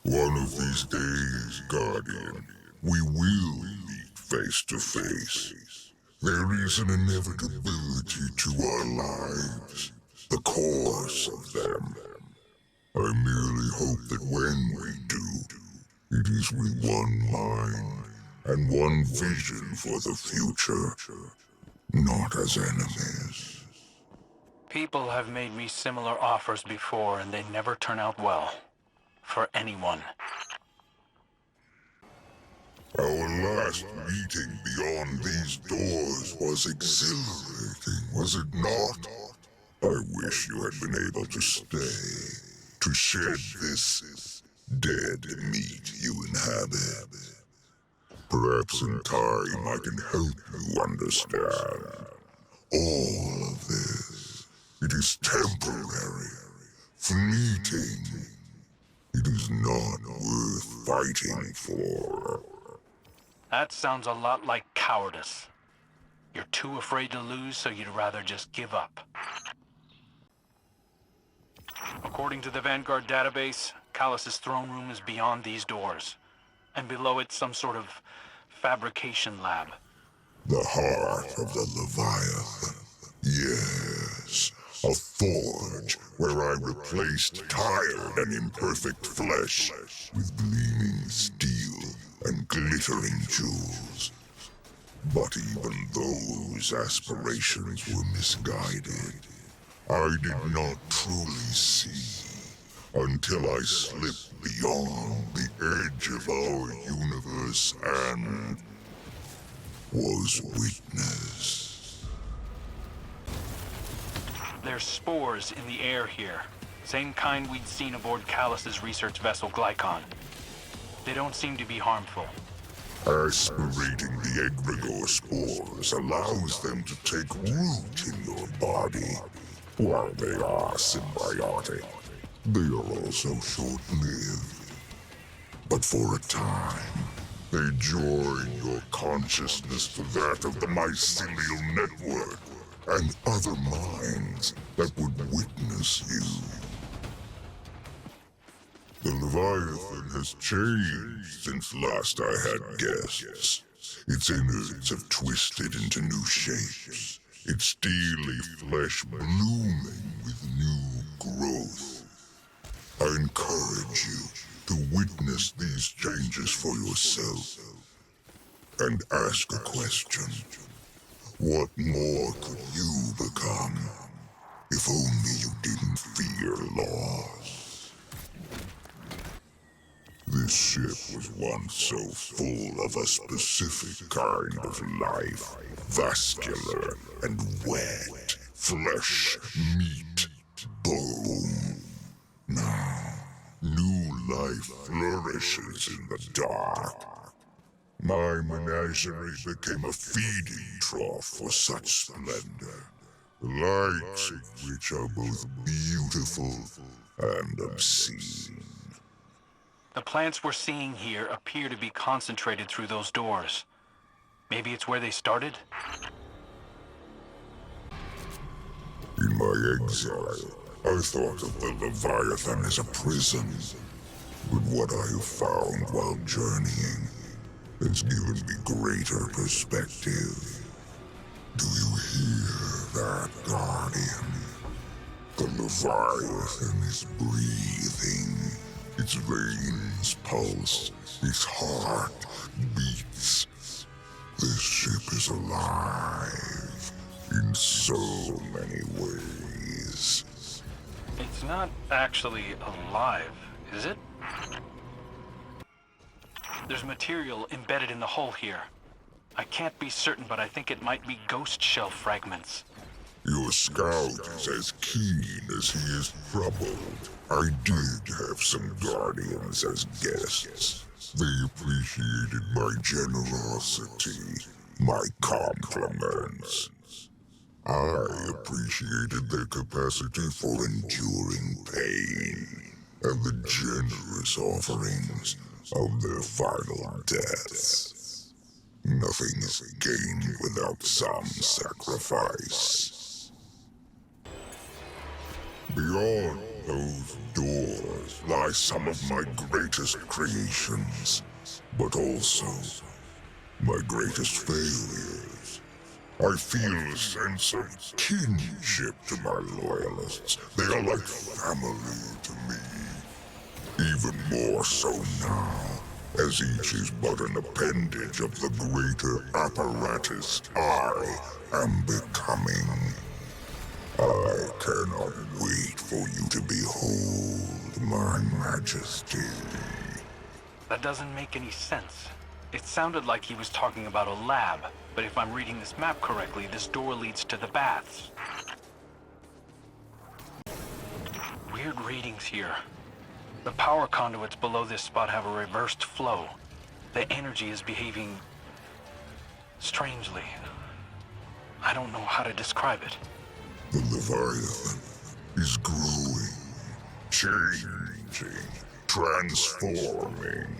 One of these days, Guardian, we will meet face to face. There is an inevitability to our lives, the course of them. I merely hope that when we do, it is with one mind and one vision for the future, not as enemies. People have made me similar offers before, and they never turn out well. For anyone. Our last meeting beyond these doors was exhilarating, was it not? I wish you had been able to stay, to shed this dead meat you inhabit. Perhaps in time I can help you understand. All of this, it is temporary, fleeting. It is not worth fighting for. That sounds a lot like cowardice. You're too afraid to lose, so you'd rather just give up. According to the Vanguard database, Calus's throne room is beyond these doors. And below it, some sort of fabrication lab. The heart of the Leviathan. Yes, a forge where I replaced tired and imperfect flesh with gleaming steel and glittering jewels. But even those aspirations were misguided. I did not truly see until I slipped beyond the edge of our universe and was witness. There's spores in the air here. Same kind we'd seen aboard Calus's research vessel Glycon. They don't seem to be harmful. Aspirating the egregore spores allows them to take root in your body. While they are symbiotic, they are also short-lived. But for a time, they join your consciousness to that of the mycelial network and other minds that would witness you. The Leviathan has changed since last I had guests. Its innards have twisted into new shapes, its steely flesh blooming with new growth. I encourage you to witness these changes for yourself and ask a question. What more could you become if only you didn't fear loss? This ship was once so full of a specific kind of life. Vascular and wet. Flesh, meat, bone. Now, new life flourishes in the dark. My menagerie became a feeding trough for such splendor. The likes of which are both beautiful and obscene. The plants we're seeing here appear to be concentrated through those doors. Maybe it's where they started? In my exile, I thought of the Leviathan as a prison. But what I have found while journeying has given me greater perspective. Do you hear that, Guardian? The Leviathan is breathing. Its veins pulse, its heart beats. This ship is alive in so many ways. It's not actually alive, is it? There's material embedded in the hull here. I can't be certain, but I think it might be ghost shell fragments. Your scout is as keen as he is troubled. I did have some guardians as guests. They appreciated my generosity, my compliments. I appreciated their capacity for enduring pain and the generous offerings of their final deaths. Nothing is gained without some sacrifice. Beyond those doors lie some of my greatest creations, but also my greatest failures. I feel a sense of kinship to my loyalists. They are like family to me. Even more so now, as each is but an appendage of the greater apparatus I am becoming. I cannot wait for you to behold my majesty. That doesn't make any sense. It sounded like he was talking about a lab, but if I'm reading this map correctly, this door leads to the baths. Weird readings here. The power conduits below this spot have a reversed flow. The energy is behaving strangely. I don't know how to describe it. The Leviathan is growing, changing, transforming.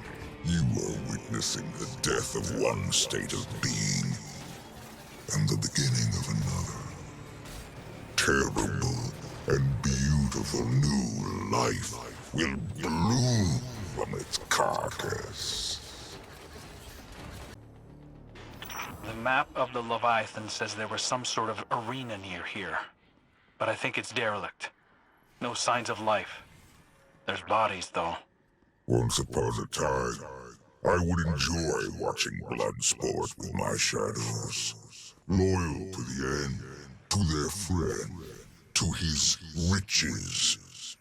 You are witnessing the death of one state of being and the beginning of another. Terrible and beautiful new life will bloom from its carcass. The map of the Leviathan says there was some sort of arena near here, but I think it's derelict. No signs of life. There's bodies, though. Once upon a time, I would enjoy watching blood sport with my shadows. Loyal to the end, to their friend, to his riches.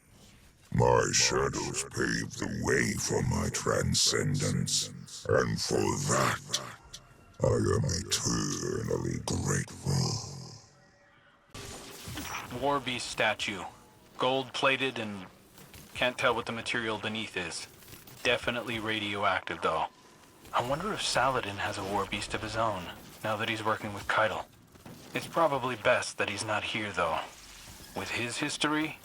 My shadows paved the way for my transcendence, and for that, I am eternally grateful. War Beast statue. Gold-plated and can't tell what the material beneath is. Definitely radioactive, though. I wonder if Saladin has a War Beast of his own, now that he's working with Keitel. It's probably best that he's not here, though. With his history,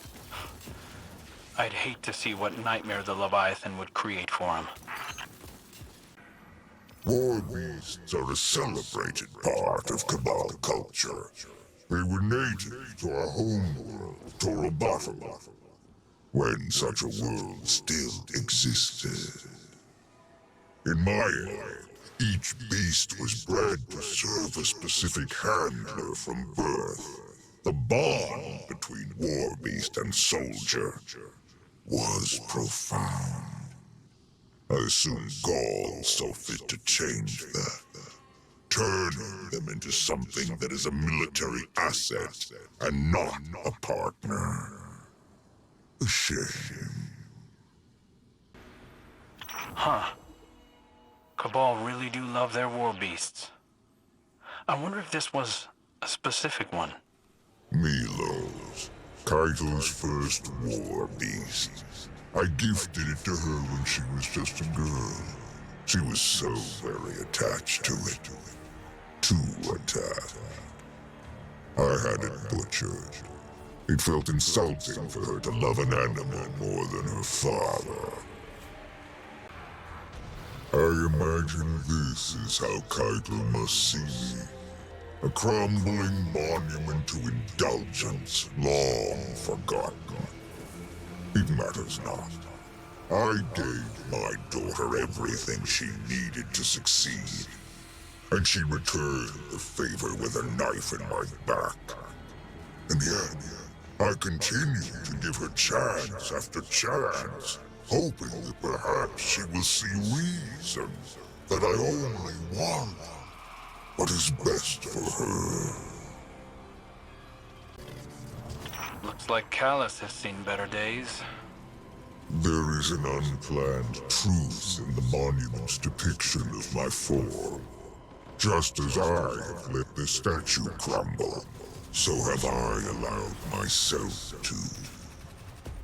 I'd hate to see what nightmare the Leviathan would create for him. War beasts are a celebrated part of Cabal culture. They were native to our homeworld, Torobatala, when such a world still existed. In my area, each beast was bred to serve a specific handler from birth. The bond between war beast and soldier was profound. I assume Gaul saw fit to change that, turning them into something that is a military asset and not a partner. A shame. Huh. Cabal really do love their war beasts. I wonder if this was a specific one. Milos, Keitel's first war beast. I gifted it to her when she was just a girl. She was so very attached to it. Too attached. I had it butchered. It felt insulting for her to love an animal more than her father. I imagine this is how Keitel must see me. A crumbling monument to indulgence, long forgotten. It matters not. I gave my daughter everything she needed to succeed, and she returned the favor with a knife in my back. And yet, I continue to give her chance after chance, hoping that perhaps she will see reason that I only want what is best for her. Looks like Calus has seen better days. There is an unplanned truth in the monument's depiction of my form. Just as I have let the statue crumble, so have I allowed myself to.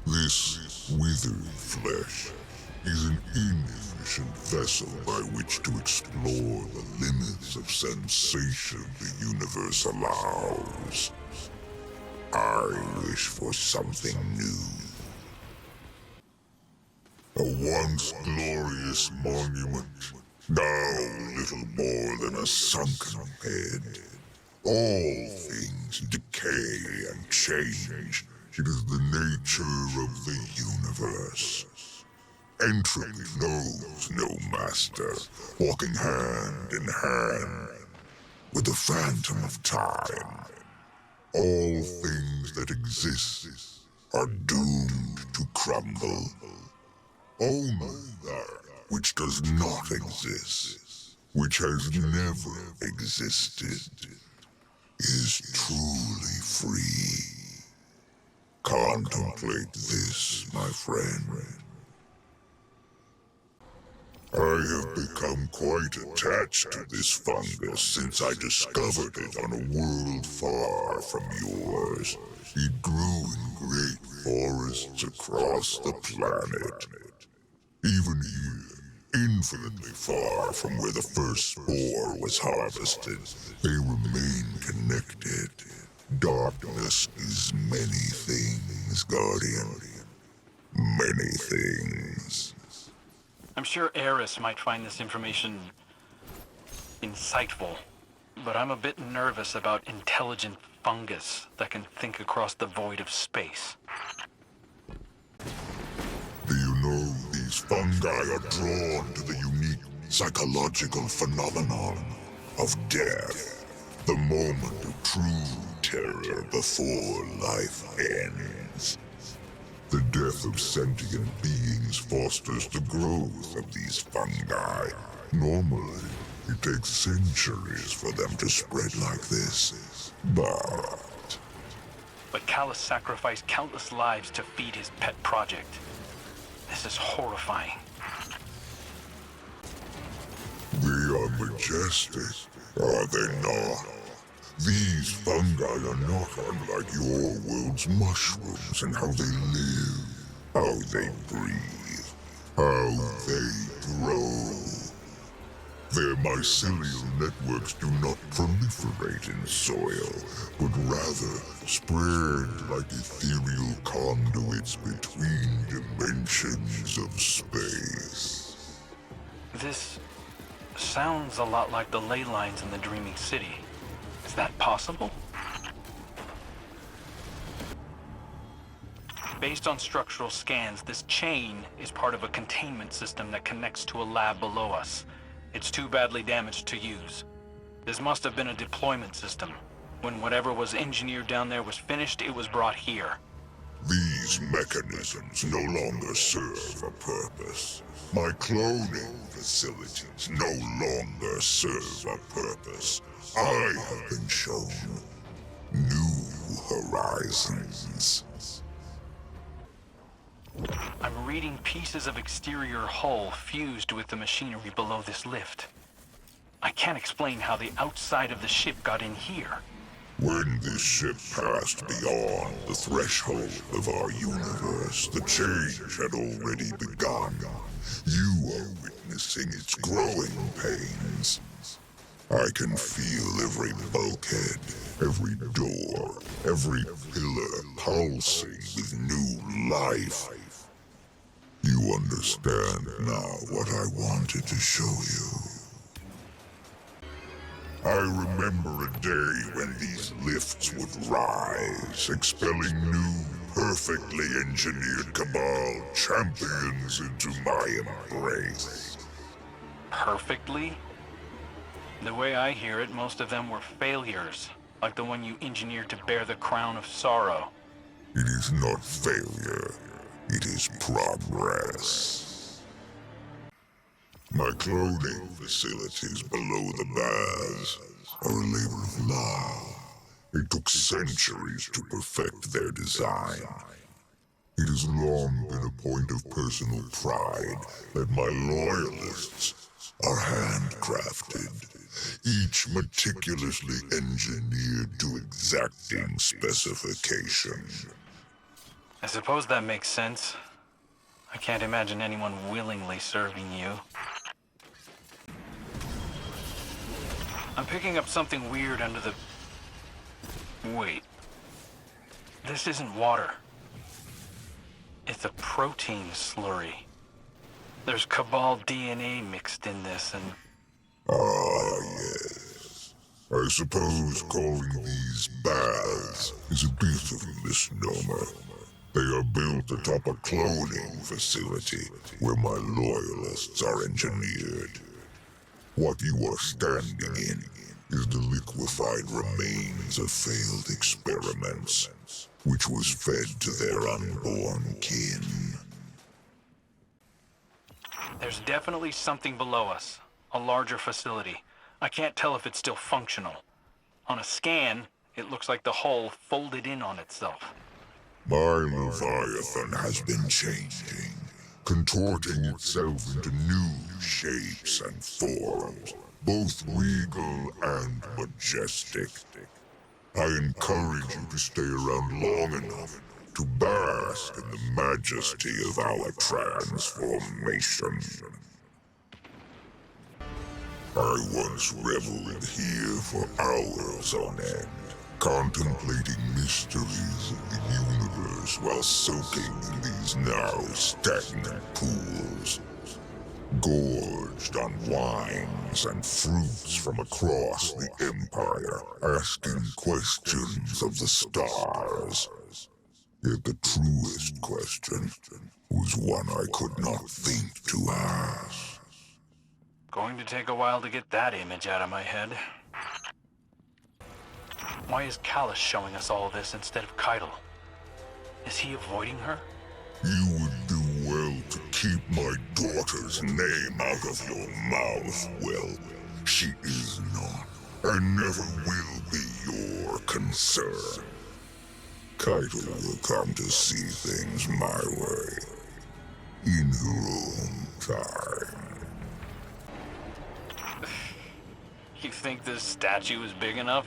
This withered flesh is an inefficient vessel by which to explore the limits of sensation the universe allows. I wish for something new. A once glorious monument, now little more than a sunken head. All things decay and change, It is the nature of the universe. Entropy knows no master, walking hand in hand with the phantom of time. All things that exist are doomed to crumble. Only that which does not exist, which has never existed, is truly free. Contemplate this, my friend. I have become quite attached to this fungus since I discovered it on a world far from yours. It grew in great forests across the planet. Even here, infinitely far from where the first spore was harvested, they remain connected. Darkness is many things, Guardian. Many things. I'm sure Eris might find this information insightful, but I'm a bit nervous about intelligent fungus that can think across the void of space. Do you know these fungi are drawn to the unique psychological phenomenon of death, the moment of true terror before life ends. The death of sentient beings fosters the growth of these fungi. Normally, it takes centuries for them to spread like this, but Calus sacrificed countless lives to feed his pet project. This is horrifying. they are majestic, are they not? These fungi are not unlike your world's mushrooms in how they live, how they breathe, how they grow. Their mycelial networks do not proliferate in soil, but rather spread like ethereal conduits between dimensions of space. This sounds a lot like the ley lines in the Dreaming City. Is that possible? Based on structural scans, this chain is part of a containment system that connects to a lab below us. It's too badly damaged to use. This must have been a deployment system. When whatever was engineered down there was finished, it was brought here. These mechanisms no longer serve a purpose. My cloning facilities no longer serve a purpose. I have been shown new horizons. I'm reading pieces of exterior hull fused with the machinery below this lift. I can't explain how the outside of the ship got in here. When this ship passed beyond the threshold of our universe, the change had already begun. You are witnessing its growing pains. I can feel every bulkhead, every door, every pillar pulsing with new life. You understand now what I wanted to show you. I remember a day when these lifts would rise, expelling new, perfectly engineered Cabal champions into my embrace. Perfectly? The way I hear it, most of them were failures, like the one you engineered to bear the crown of sorrow. It is not failure, it is progress. My cloning facilities below the baths are a labor of love. It took centuries to perfect their design. It has long been a point of personal pride that my loyalists are handcrafted, each meticulously engineered to exacting specification. I suppose that makes sense. I can't imagine anyone willingly serving you. I'm picking up something weird under the... Wait. This isn't water. It's a protein slurry. There's Cabal DNA mixed in this, and... Ah, yes. I I suppose calling these baths is a bit of a misnomer. They are built atop a cloning facility where my loyalists are engineered. What you are standing in is the liquefied remains of failed experiments, which was fed to their unborn kin. There's definitely something below us. A larger facility. I can't tell if it's still functional. On a scan, it looks like the hull folded in on itself. My Leviathan has been changing, contorting itself into new shapes and forms, both regal and majestic. I encourage you to stay around long enough to bask in the majesty of our transformation. I once reveled here for hours on end, contemplating mysteries of the universe while soaking in these now stagnant pools. Gorged on wines and fruits from across the Empire, asking questions of the stars. Yet the truest question was one I could not think to ask. Going to take a while to get that image out of my head. Why is Calus showing us all this instead of Keitel? Is he avoiding her? You would do well to keep my daughter's name out of your mouth, Well. She is not, and never will be your concern. Keitel will come to see things my way, in her own time. You think this statue is big enough?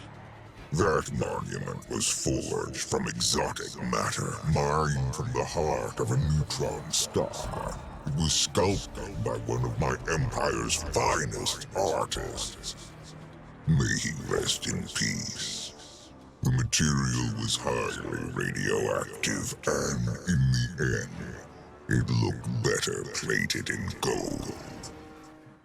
That monument was forged from exotic matter, mined from the heart of a neutron star. It was sculpted by one of my Empire's finest artists. May he rest in peace. The material was highly radioactive, and in the end, it looked better plated in gold.